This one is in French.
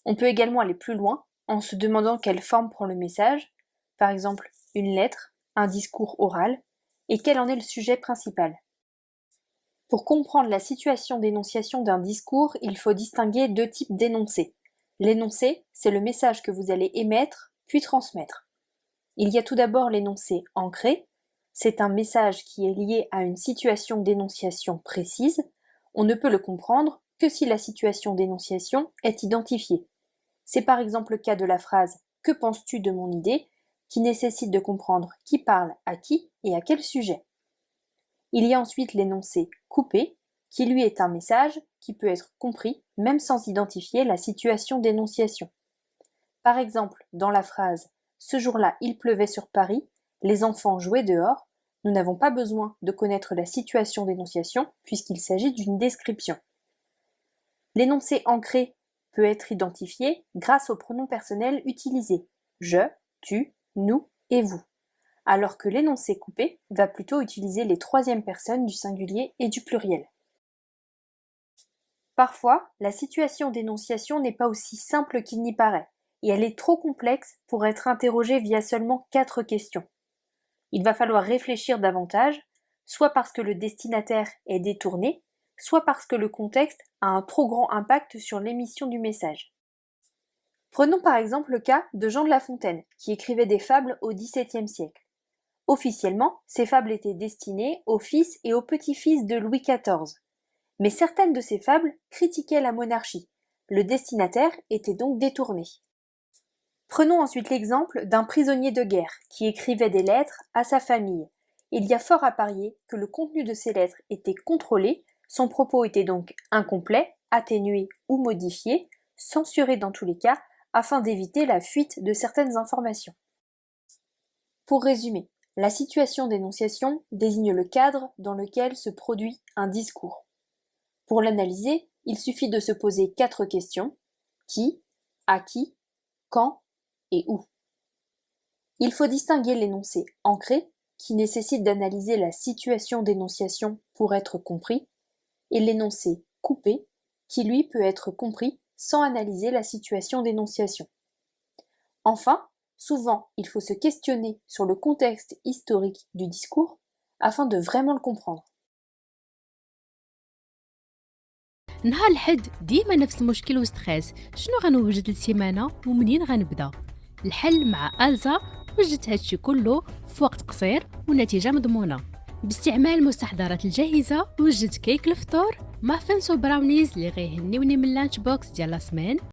On peut également aller plus loin en se demandant quelle forme prend le message, par exemple une lettre, un discours oral, et quel en est le sujet principal. Pour comprendre la situation d'énonciation d'un discours, il faut distinguer deux types d'énoncés. L'énoncé, c'est le message que vous allez émettre, puis transmettre. Il y a tout d'abord l'énoncé ancré. C'est un message qui est lié à une situation d'énonciation précise. On ne peut le comprendre que si la situation d'énonciation est identifiée. C'est par exemple le cas de la phrase « Que penses-tu de mon idée ?» qui nécessite de comprendre qui parle à qui et à quel sujet. Il y a ensuite l'énoncé coupé, qui lui est un message qui peut être compris même sans identifier la situation d'énonciation. Par exemple, dans la phrase « Ce jour-là, il pleuvait sur Paris, les enfants jouaient dehors », nous n'avons pas besoin de connaître la situation d'énonciation puisqu'il s'agit d'une description. L'énoncé ancré peut être identifié grâce au pronom personnel utilisé « je »,« tu »,« nous » et « vous », alors que l'énoncé coupé va plutôt utiliser les troisièmes personnes du singulier et du pluriel. Parfois, la situation d'énonciation n'est pas aussi simple qu'il n'y paraît, et elle est trop complexe pour être interrogée via seulement 4 questions. Il va falloir réfléchir davantage, soit parce que le destinataire est détourné, soit parce que le contexte a un trop grand impact sur l'émission du message. Prenons par exemple le cas de Jean de La Fontaine, qui écrivait des fables au XVIIe siècle. Officiellement, ces fables étaient destinées aux fils et aux petits-fils de Louis XIV. Mais certaines de ces fables critiquaient la monarchie. Le destinataire était donc détourné. Prenons ensuite l'exemple d'un prisonnier de guerre qui écrivait des lettres à sa famille. Il y a fort à parier que le contenu de ces lettres était contrôlé, son propos était donc incomplet, atténué ou modifié, censuré dans tous les cas, afin d'éviter la fuite de certaines informations. Pour résumer, la situation d'énonciation désigne le cadre dans lequel se produit un discours. Pour l'analyser, il suffit de se poser 4 questions : qui, à qui, quand et où. Il faut distinguer l'énoncé ancré, qui nécessite d'analyser la situation d'énonciation pour être compris, et l'énoncé coupé, qui lui peut être compris sans analyser la situation d'énonciation. Enfin, souvent, il faut se questionner sur le contexte historique du discours afin de vraiment le comprendre. نهار الحد ديما نفس المشكل وستريس. شنو غنوجد السيمانه ومنين غنبدا؟ الحل مع ألزا وجدت هادشي كله في وقت قصير والنتيجه مضمونه. باستعمال المستحضرات الجاهزه وجدت كيك الفطور مافنس وبراونيز اللي غيهنيوني من اللانش بوكس ديال لا سمين